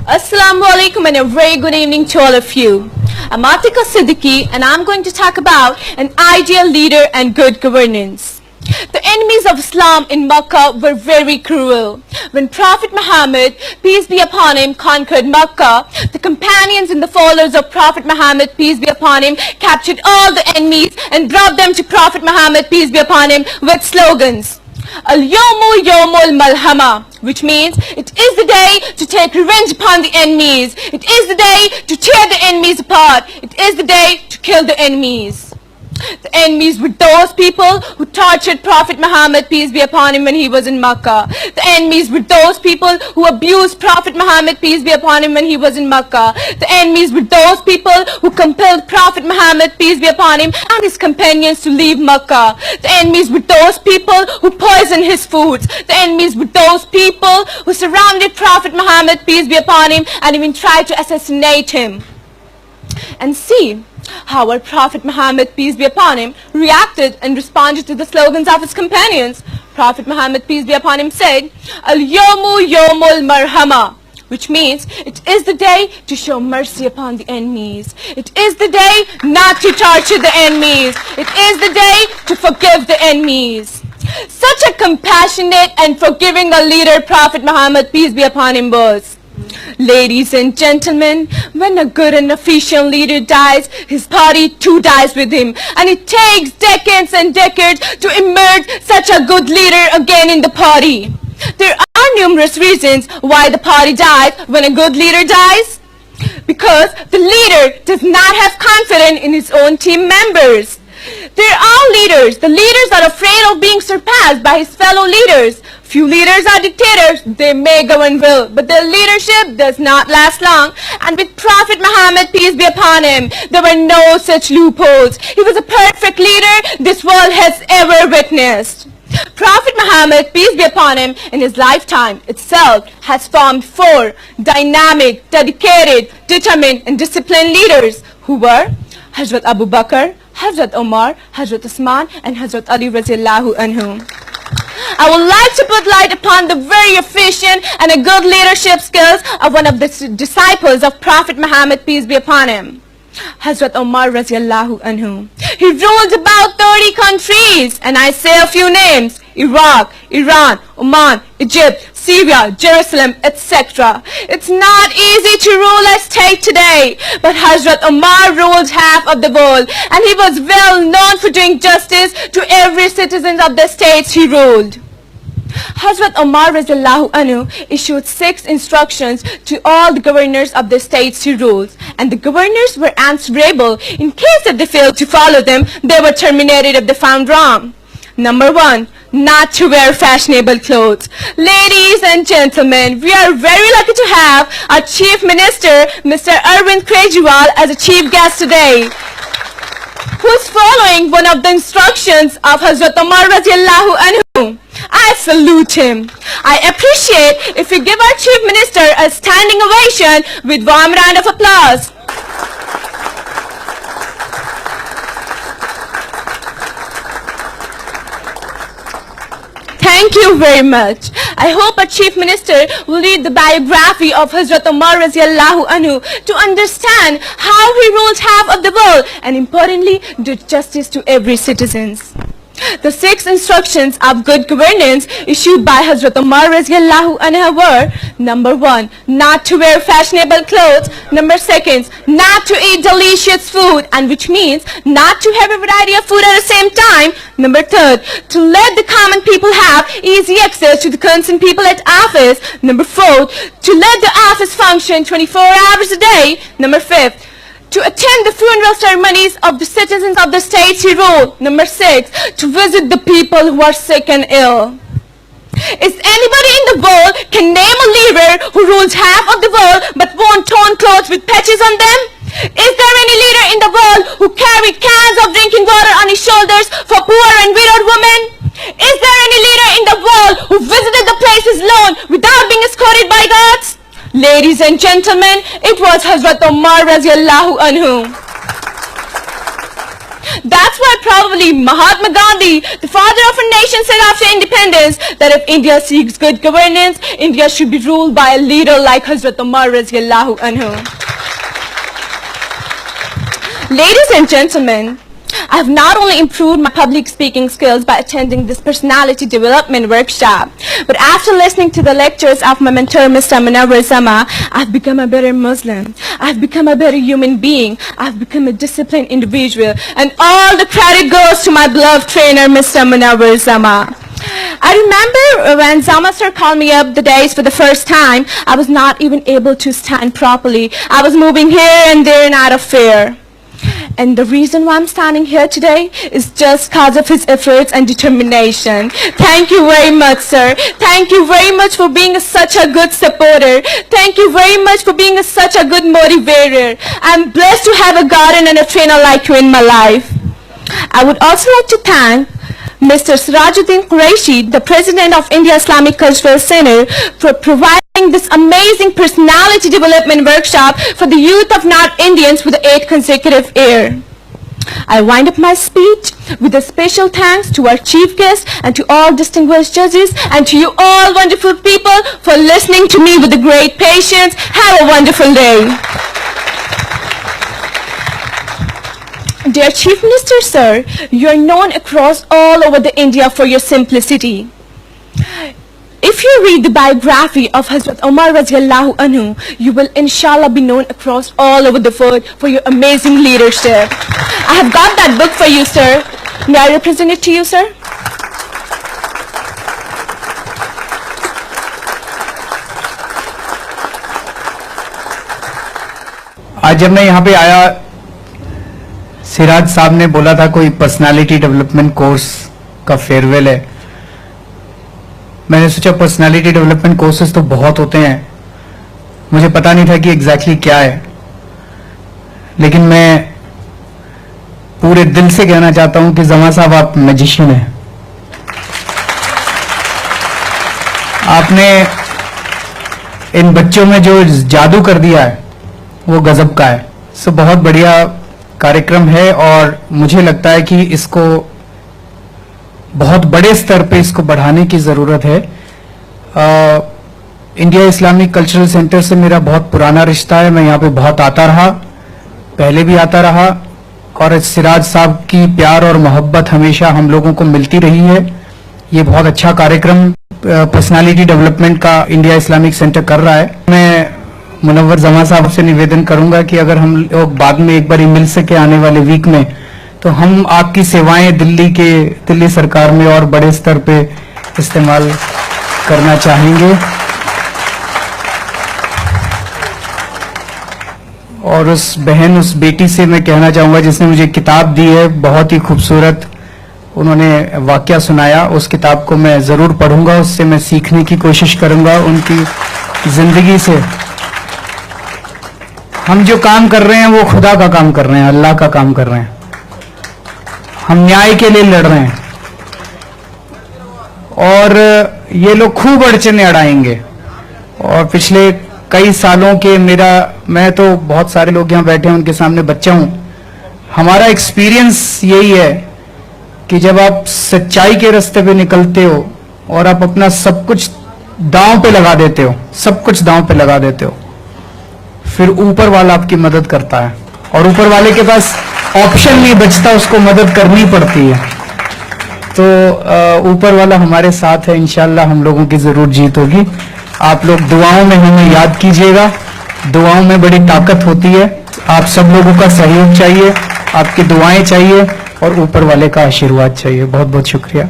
Assalamu alaikum and a very good evening to all of you. I'm Aatiqa Siddiqi and I'm going to talk about an ideal leader and good governance. The enemies of Islam in Makkah were very cruel. When Prophet Muhammad, peace be upon him, conquered Makkah, the companions and the followers of Prophet Muhammad, peace be upon him, captured all the enemies and brought them to Prophet Muhammad, peace be upon him, with slogans. Al-Yawmu Yawmul Malhama, which means it is the day to take revenge upon the enemies. It is the day to tear the enemies apart. It is the day to kill the enemies. The enemies were those people who tortured Prophet Muhammad, peace be upon him, when he was in Makkah. The enemies were those people who abused Prophet Muhammad, peace be upon him, when he was in Makkah. The enemies were those people who compelled Prophet Muhammad, peace be upon him, and his companions to leave Makkah. The enemies were those people who poisoned his foods. The enemies were those people who surrounded Prophet Muhammad, peace be upon him, and even tried to assassinate him. And see how our Prophet Muhammad, peace be upon him, reacted and responded to the slogans of his companions. Prophet Muhammad, peace be upon him, said, Al-Yawmu Yawmul Marhama, which means it is the day to show mercy upon the enemies. It is the day not to torture the enemies. It is the day to forgive the enemies. Such a compassionate and forgiving a leader Prophet Muhammad, peace be upon him, was. Ladies and gentlemen, when a good and efficient leader dies, his party too dies with him. And it takes decades and decades to emerge such a good leader again in the party. There are numerous reasons why the party dies when a good leader dies. Because the leader does not have confidence in his own team members. There are leaders. The leaders are afraid of being surpassed by his fellow leaders. Few leaders are dictators. They may govern well, but their leadership does not last long. And with Prophet Muhammad, peace be upon him, there were no such loopholes. He was a perfect leader this world has ever witnessed. Prophet Muhammad, peace be upon him, in his lifetime itself has formed 4 dynamic, dedicated, determined and disciplined leaders who were Hazrat Abu Bakr, Hazrat Omar, Hazrat Usman and Hazrat Ali radiallahu anhu. I would like to put light upon the very efficient and a good leadership skills of one of the disciples of Prophet Muhammad, peace be upon him, Hazrat Omar radiallahu anhu. He ruled about 30 countries, and I say a few names: Iraq, Iran, Oman, Egypt, Syria, Jerusalem, etc. It's not easy to rule a state today, but Hazrat Omar ruled half of the world, and he was well known for doing justice to every citizen of the states he ruled. Hazrat Omar radiallahu anhu issued 6 instructions to all the governors of the states he ruled, and the governors were answerable. In case if they failed to follow them, they were terminated if they found wrong. Number 1, not to wear fashionable clothes. Ladies and gentlemen, we are very lucky to have our Chief Minister, Mr. Arvind Kejriwal, as a chief guest today, who is following one of the instructions of Hazrat Omar radiallahu anhu. I salute him. I appreciate if we give our Chief Minister a standing ovation with warm round of applause. Thank you very much. I hope our Chief Minister will read the biography of Hazrat Omar radiallahu anhu to understand how he ruled half of the world and importantly did justice to every citizen. The 6 instructions of good governance issued by Hazrat Omar radiallahu anhu were: Number 1, not to wear fashionable clothes. Number 2, not to eat delicious food, and which means not to have a variety of food at the same time. Number 3, to let the common people have easy access to the concerned people at office. Number 4, to let the office function 24 hours a day. Number 5, to attend the funeral ceremonies of the citizens of the states he ruled. Number 6, to visit the people who are sick and ill. Is anybody in the world can name a leader who rules half of the world but won't torn clothes with patches on them? Is there any leader in the world who carried cans of drinking water on his shoulders for poor and widowed women? Is there any leader in the world who visited the places alone without being escorted by guards? Ladies and gentlemen, it was Hazrat Omar radiallahu anhu. That's why probably Mahatma Gandhi, the father of a nation, said after independence that if India seeks good governance, India should be ruled by a leader like Hazrat Umar radiyallahu anhu. Ladies and gentlemen, I have not only improved my public speaking skills by attending this personality development workshop, but after listening to the lectures of my mentor, Mr. Munawwar Zama, I've become a better Muslim. I've become a better human being. I've become a disciplined individual. And all the credit goes to my beloved trainer, Mr. Munawwar Zama. I remember when Zama sir called me up the days for the first time, I was not even able to stand properly. I was moving here and there and out of fear. And the reason why I'm standing here today is just because of his efforts and determination. Thank you very much, sir. Thank you very much for being such a good supporter. Thank you very much for being such a good motivator. I'm blessed to have a guardian and a trainer like you in my life. I would also like to thank Mr. Sirajuddin Qureshi, the President of India Islamic Cultural Center, for providing this amazing personality development workshop for the youth of North Indians for the 8th consecutive year. I wind up my speech with a special thanks to our chief guest and to all distinguished judges and to you all wonderful people for listening to me with a great patience. Have a wonderful day. Dear Chief Minister, sir, you are known across all over the India for your simplicity. If you read the biography of Hazrat Umar radiyallahu anhu, you will inshallah be known across all over the world for your amazing leadership. I have got that book for you, sir. May I represent it to you, sir? आज जब मैं यहाँ पे आया, सिराज साहब ने बोला था कोई पर्सनालिटी डेवलपमेंट कोर्स का फेयरवेल है। मैंने सोचा पर्सनालिटी डेवलपमेंट कोर्सेज तो बहुत होते हैं, मुझे पता नहीं था कि एग्जैक्टली क्या है, लेकिन मैं पूरे दिल से कहना चाहता हूं कि जमा साहब आप मैजिशियन हैं। आपने इन बच्चों में जो जादू कर दिया है वो गजब का है। सो बहुत बढ़िया कार्यक्रम है और मुझे लगता है कि इसको बहुत बड़े स्तर पे इसको बढ़ाने की जरूरत है। इंडिया इस्लामिक कल्चरल सेंटर से मेरा बहुत पुराना रिश्ता है, मैं यहाँ पे बहुत आता रहा, पहले भी आता रहा और सिराज साहब की प्यार और मोहब्बत हमेशा हम लोगों को मिलती रही है। ये बहुत अच्छा कार्यक्रम पर्सनालिटी डेवलपमेंट का इंडिया इस्लामिक सेंटर कर रहा है। मैं मुनव्वर जमा साहब से निवेदन करूंगा कि अगर हम लोग बाद में एक बार मिल सके आने वाले वीक में, तो हम आपकी सेवाएं दिल्ली सरकार में और बड़े स्तर पे इस्तेमाल करना चाहेंगे। और उस बहन, उस बेटी से मैं कहना चाहूंगा जिसने मुझे किताब दी है, बहुत ही खूबसूरत उन्होंने वाकया सुनाया, उस किताब को मैं जरूर पढ़ूंगा, उससे मैं सीखने की कोशिश करूंगा। उनकी जिंदगी से हम जो काम कर रहे हैं वो खुदा का काम कर रहे हैं, अल्लाह का काम कर रहे हैं, हम न्याय के लिए लड़ रहे हैं और ये लोग खूब अड़चने अड़ाएंगे। और पिछले कई सालों के मैं तो बहुत सारे लोग यहाँ बैठे हैं उनके सामने बच्चा हूं, हमारा एक्सपीरियंस यही है कि जब आप सच्चाई के रास्ते पे निकलते हो और आप अपना सब कुछ दांव पे लगा देते हो, सब कुछ दांव पे लगा देते हो, फिर ऊपर वाला आपकी मदद करता है और ऊपर वाले के पास ऑप्शन नहीं बचता, उसको मदद करनी पड़ती है। तो ऊपर वाला हमारे साथ है, इंशाल्लाह हम लोगों की जरूर जीत होगी। आप लोग दुआओं में हमें याद कीजिएगा, दुआओं में बड़ी ताकत होती है। आप सब लोगों का सहयोग चाहिए, आपकी दुआएं चाहिए और ऊपर वाले का आशीर्वाद चाहिए। बहुत बहुत शुक्रिया।